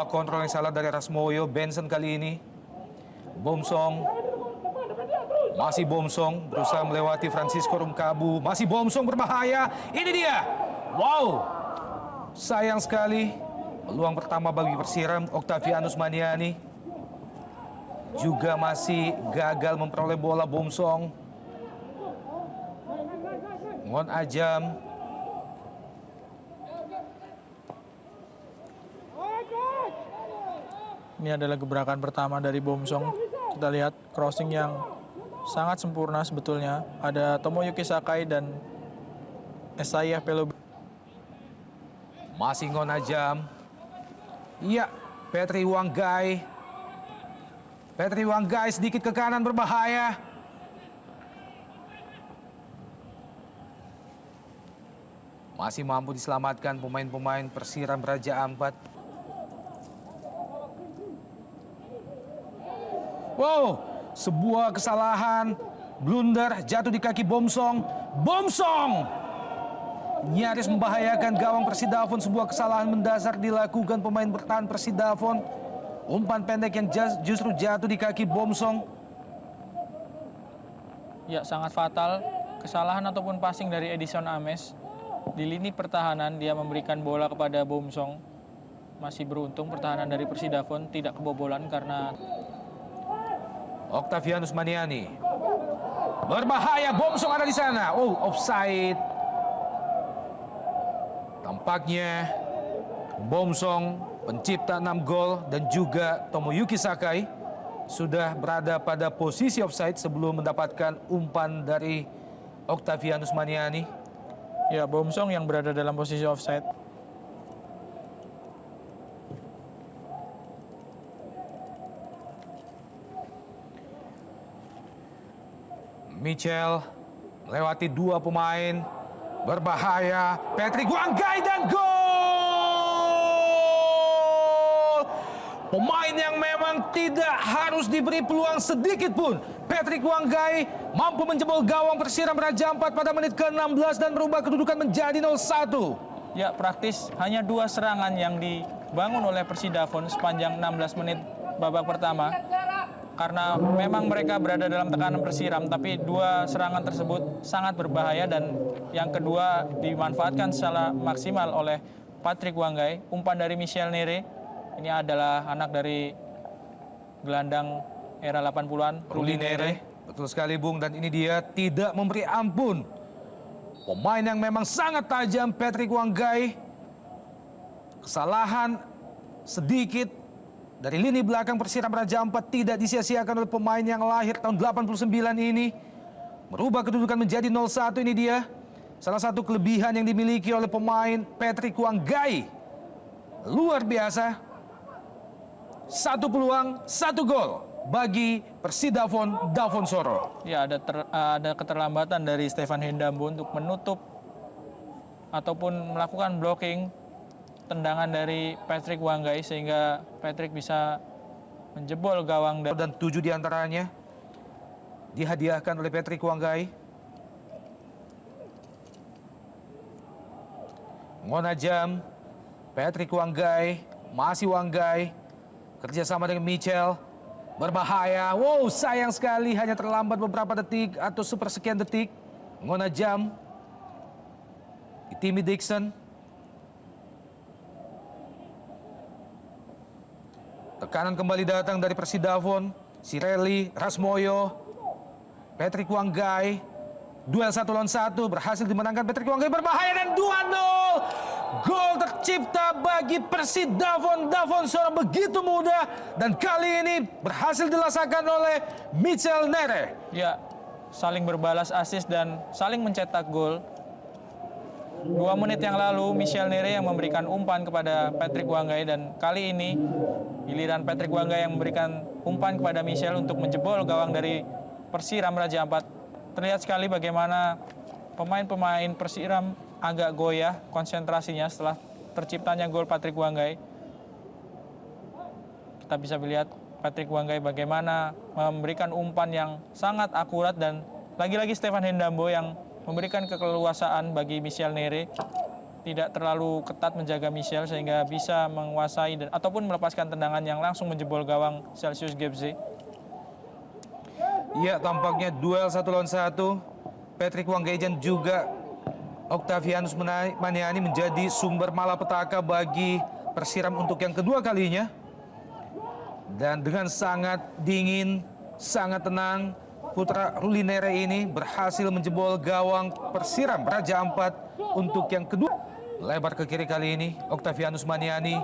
Sebuah kontrol yang salah dari Rasmoyo. Benson kali ini. Bomsong. Masih Bomsong berusaha melewati Francisco Rumkabu. Masih Bomsong berbahaya. Ini dia. Wow. Sayang sekali. Peluang pertama bagi Persiram. Octavianus Maniani juga masih gagal memperoleh bola. Bomsong. Ngon Ajam. Ini adalah gebrakan pertama dari Bomsong. Kita lihat crossing yang sangat sempurna sebetulnya. Ada Tomoyuki Sakai dan Esayah Pelobi. Masih Ngon Ajam. Iya, Petri Wanggai. Petri Wanggai sedikit ke kanan berbahaya. Masih mampu diselamatkan pemain-pemain Persiram Raja Ampat. Wow, sebuah kesalahan, blunder, jatuh di kaki Bomsong. Bomsong nyaris membahayakan gawang Persidafon. Sebuah kesalahan mendasar dilakukan pemain bertahan Persidafon. Umpan pendek yang justru jatuh di kaki Bomsong. Ya, sangat fatal. Kesalahan ataupun passing dari Edison Ames. Di lini pertahanan dia memberikan bola kepada Bomsong. Masih beruntung pertahanan dari Persidafon tidak kebobolan karena Octavianus Maniani. Berbahaya, Bomsong ada di sana. Oh, offside. Tampaknya Bomsong, pencipta 6 gol, dan juga Tomoyuki Sakai sudah berada pada posisi offside sebelum mendapatkan umpan dari Octavianus Maniani. ya Bomsong yang berada dalam posisi offside. Michel melewati 2 pemain. Berbahaya. Patrick Wanggai dan gol! Pemain yang memang tidak harus diberi peluang sedikit pun. Patrick Wanggai mampu menjebol gawang Persiram Raja Ampat pada menit ke-16 dan merubah kedudukan menjadi 0-1. Ya, praktis hanya 2 serangan yang dibangun oleh Persidafon sepanjang 16 menit babak pertama. Karena memang mereka berada dalam tekanan Persiram, tapi 2 serangan tersebut sangat berbahaya dan yang kedua dimanfaatkan secara maksimal oleh Patrick Wanggai. Umpan dari Michel Nere, ini adalah anak dari gelandang era 80-an, Ruli Nere. Betul sekali, Bung, dan ini dia tidak memberi ampun. Pemain yang memang sangat tajam, Patrick Wanggai. Kesalahan sedikit dari lini belakang Persiram Raja Ampat tidak disia-siakan oleh pemain yang lahir tahun 89 ini. Merubah kedudukan menjadi 0-1. Ini dia salah satu kelebihan yang dimiliki oleh pemain Patrick Wanggai. Luar biasa. 1 peluang, 1 gol bagi Persidafon Davonsoro. Ya, ada keterlambatan dari Stefan Hendambo untuk menutup ataupun melakukan blocking tendangan dari Patrick Wanggai sehingga Patrick bisa menjebol gawang dan 7 diantaranya dihadiahkan oleh Patrick Wanggai. Ngonajam, Patrick Wanggai, masih Wanggai, kerjasama dengan Michel, berbahaya. Wow, sayang sekali hanya terlambat beberapa detik atau sepersekian detik. Ngonajam, Timmy Dixon. Tekanan kembali datang dari Persidafon. Sireli, Rasmoyo, Patrick Wanggai. Duel 1 lawan 1 berhasil dimenangkan Patrick Wanggai, berbahaya dan 2-0. Gol tercipta bagi Persidafon Davonsoro begitu mudah dan kali ini berhasil dilaksanakan oleh Michel Nere. Ya, saling berbalas assist dan saling mencetak gol. 2 menit yang lalu Michel Nere yang memberikan umpan kepada Patrick Wanggai dan kali ini giliran Patrick Wanggai yang memberikan umpan kepada Michel untuk menjebol gawang dari Persiram Raja Ampat. Terlihat sekali bagaimana pemain-pemain Persiram agak goyah konsentrasinya setelah terciptanya gol Patrick Wanggai. Kita bisa melihat Patrick Wanggai bagaimana memberikan umpan yang sangat akurat dan lagi-lagi Stefan Hendambo yang memberikan keleluasaan bagi Michel Nere. tidak terlalu ketat menjaga Michel sehingga bisa menguasai ataupun melepaskan tendangan yang langsung menjebol gawang Celsius Gebze. Ya, tampaknya duel 1 lawan 1. Patrick Wanggajan juga Octavianus Maniani menjadi sumber malapetaka bagi Persiram untuk yang kedua kalinya. Dan dengan sangat dingin, sangat tenang, putra Ruli Nere ini berhasil menjebol gawang Persiram Raja Ampat untuk yang kedua. Lebar ke kiri kali ini, Octavianus Maniani.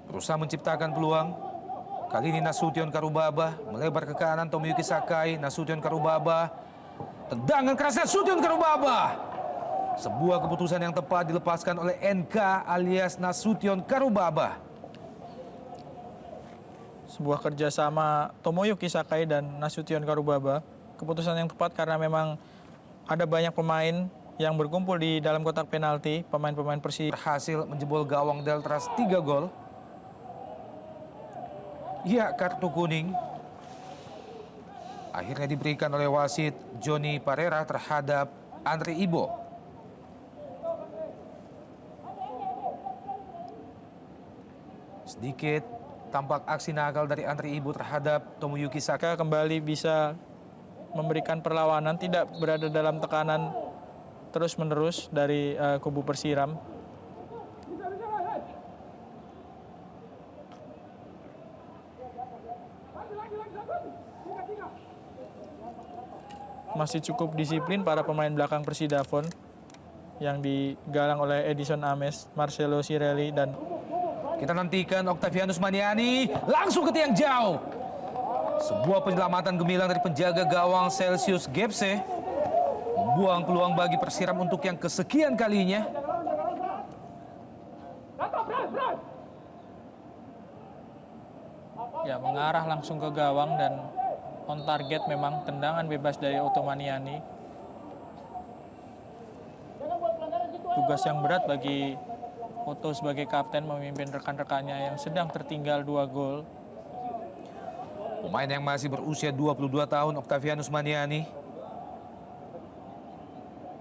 Berusaha menciptakan peluang. Kali ini Nasution Karubaba melebar ke kanan, Tomoyuki Sakai, Nasution Karubaba. Tendangan keras Nasution Karubaba. Sebuah keputusan yang tepat dilepaskan oleh NK alias Nasution Karubaba. Sebuah kerjasama Tomoyuki Sakai dan Nasution Karubaba. Keputusan yang tepat karena memang ada banyak pemain yang berkumpul di dalam kotak penalti. Pemain-pemain Persib berhasil menjebol gawang Deltras 3 gol. Ya, kartu kuning akhirnya diberikan oleh wasit Johnny Parera terhadap Andre Ibo. Sedikit tampak aksi nakal dari Andre Ibo terhadap Tomoyuki Sakai. Kembali bisa memberikan perlawanan, tidak berada dalam tekanan terus-menerus dari kubu Persiram. Masih cukup disiplin para pemain belakang Persidafon yang digalang oleh Edison Ames, Marcelo Sirelli, dan kita nantikan Octavianus Maniani langsung ke tiang jauh. Sebuah penyelamatan gemilang dari penjaga gawang Celsius Gebze membuang peluang bagi Persiram untuk yang kesekian kalinya. Ya, mengarah langsung ke gawang dan on target memang tendangan bebas dari Otto Maniani. Tugas yang berat bagi Otto sebagai kapten memimpin rekan-rekannya yang sedang tertinggal 2 gol. Pemain yang masih berusia 22 tahun, Octavianus Maniani,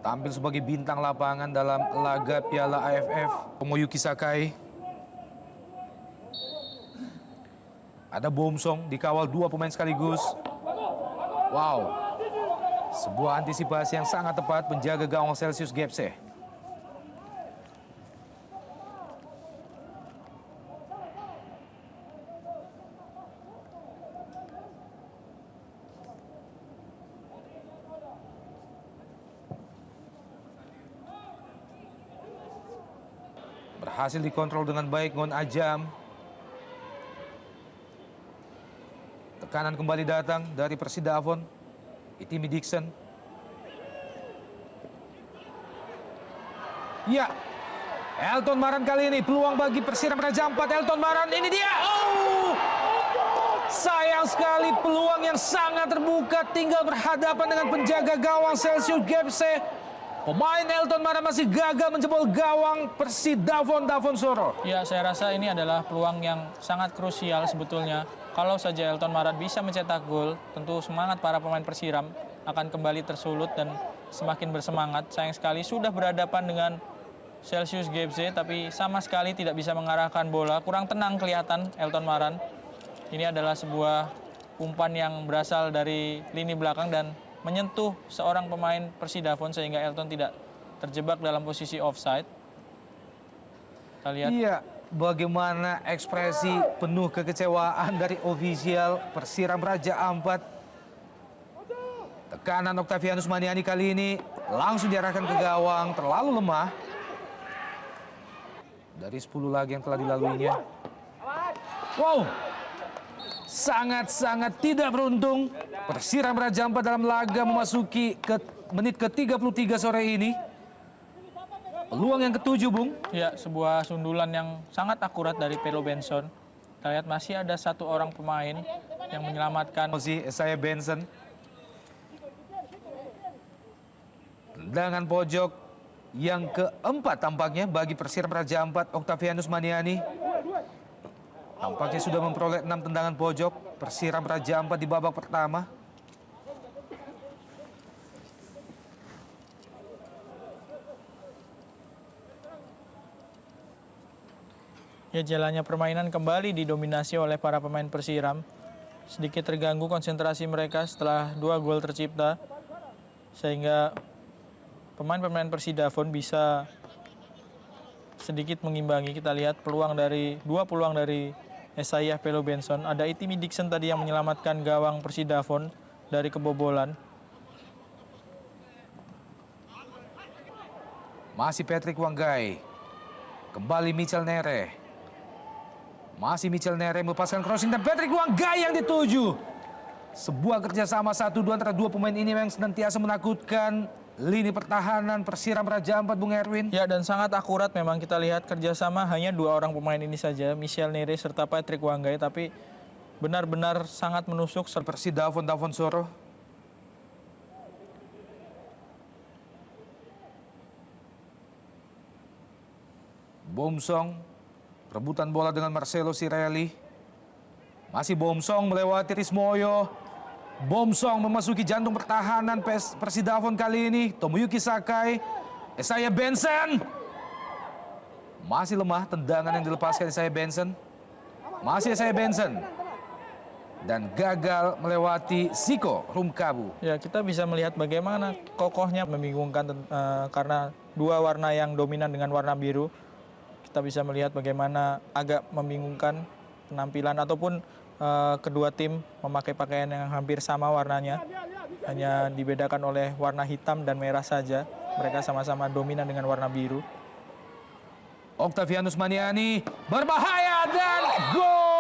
tampil sebagai bintang lapangan dalam laga Piala AFF. Tomoyuki Sakai. Ada Bomsong dikawal 2 pemain sekaligus. Wow. Sebuah antisipasi yang sangat tepat penjaga gawang Celsius Gebze. Berhasil dikontrol dengan baik Ngon Ajam. Tekanan kembali datang dari Persidafon. Itimi Dixon. Ya, Elton Maran kali ini peluang bagi Persiram Raja Ampat. Elton Maran, ini dia. Oh, sayang sekali peluang yang sangat terbuka, tinggal berhadapan dengan penjaga gawang Celsius Gebze. Pemain Elton Maran masih gagal menjebol gawang Persidafon Davonsoro. Ya, saya rasa ini adalah peluang yang sangat krusial sebetulnya. Kalau saja Elton Maran bisa mencetak gol, tentu semangat para pemain Persiram akan kembali tersulut dan semakin bersemangat. Sayang sekali sudah berhadapan dengan Celsius Gebze, tapi sama sekali tidak bisa mengarahkan bola. Kurang tenang kelihatan Elton Maran. Ini adalah sebuah umpan yang berasal dari lini belakang dan menyentuh seorang pemain Persidafon sehingga Elton tidak terjebak dalam posisi offside. Kita lihat. Iya, bagaimana ekspresi penuh kekecewaan dari ofisial Persiram Raja Ampat. Tekanan Octavianus Maniani kali ini langsung diarahkan ke gawang, terlalu lemah. Dari 10 lagi yang telah dilaluinya. Wow, sangat-sangat tidak beruntung. Persiram Raja Ampat dalam laga memasuki menit ke-33 sore ini. Peluang yang ke-7, Bung. Ya, sebuah sundulan yang sangat akurat dari Pedro Benson. Kita lihat masih ada 1 orang pemain yang menyelamatkan. Saya Benson. Tendangan pojok yang ke-4 tampaknya bagi Persiram Raja Ampat, Octavianus Maniani. Tampaknya sudah memperoleh 6 tendangan pojok. Persiram Raja Ampat di babak pertama. Ya, jalannya permainan kembali didominasi oleh para pemain Persiram. Sedikit terganggu konsentrasi mereka setelah 2 gol tercipta, sehingga pemain-pemain Persidafon bisa sedikit mengimbangi. Kita lihat dua peluang dari Esayah Pelo Benson. Ada Itimi Dixon tadi yang menyelamatkan gawang Persidafon dari kebobolan. Masih Patrick Wanggai. Kembali Michel Nere. Masih Michel Nere melepaskan crossing dan Patrick Wanggai yang dituju. Sebuah kerjasama 1-2 antara dua pemain ini memang senantiasa menakutkan lini pertahanan Persiram Raja Ampat, Bung Erwin. Ya, dan sangat akurat memang kita lihat kerjasama hanya 2 orang pemain ini saja, Michel Nere serta Patrick Wanggai, tapi benar-benar sangat menusuk. Persidafon Davon Soro. Bomsong, rebutan bola dengan Marcelo Sirelli. Masih Bomsong melewati Rismoyo. Bomsong memasuki jantung pertahanan Persidafon kali ini. Tomoyuki Sakai, Esayah Benson. Masih lemah tendangan yang dilepaskan Esayah Benson. Masih Esayah Benson. Dan gagal melewati Siko Rumkabu. Ya, kita bisa melihat bagaimana kokohnya, membingungkan karena 2 warna yang dominan dengan warna biru. Kita bisa melihat bagaimana agak membingungkan penampilan ataupun kedua tim memakai pakaian yang hampir sama warnanya. Hanya dibedakan oleh warna hitam dan merah saja. Mereka sama-sama dominan dengan warna biru. Octavianus Maniani berbahaya dan gol!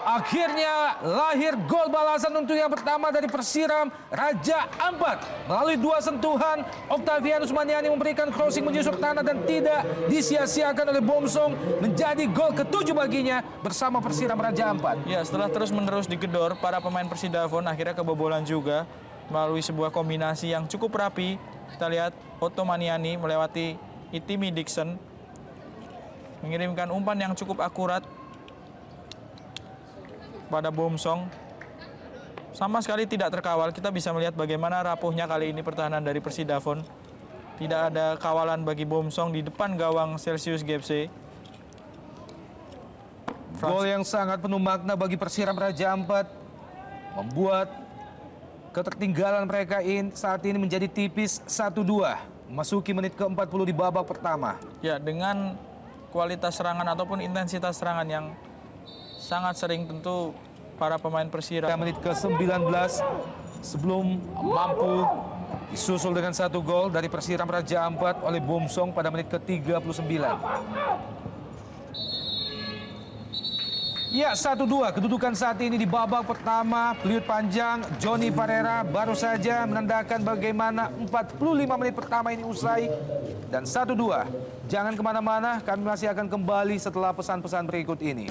Akhirnya lahir gol balasan untuk yang pertama dari Persiram Raja Ampat. Melalui 2 sentuhan, Octavianus Maniani memberikan crossing menyusup tanah dan tidak disia-siakan oleh Bomsong, menjadi gol ke-7 baginya bersama Persiram Raja Ampat. Ya, setelah terus-menerus digedor, para pemain Persidafon akhirnya kebobolan juga melalui sebuah kombinasi yang cukup rapi. Kita lihat Otto Maniani melewati Itimi Dixon, mengirimkan umpan yang cukup akurat pada Bomsong. Sama sekali tidak terkawal. Kita bisa melihat bagaimana rapuhnya kali ini pertahanan dari Persidafon. Tidak ada kawalan bagi Bomsong di depan gawang Celsius Gepse. Gol yang sangat penuh makna bagi Persiram Raja Ampat, membuat ketertinggalan mereka saat ini menjadi tipis 1-2. Memasuki menit ke-40 di babak pertama. Ya, dengan kualitas serangan ataupun intensitas serangan yang sangat sering, tentu para pemain Persiram. Menit ke-19 sebelum mampu disusul dengan 1 gol dari Persiram Raja Ampat oleh Bomsong pada menit ke-39. Ya, 1-2 kedudukan saat ini di babak pertama. Peliut panjang Johnny Pereira baru saja menandakan bagaimana 45 menit pertama ini usai. Dan 1-2. Jangan kemana-mana, kami masih akan kembali setelah pesan-pesan berikut ini.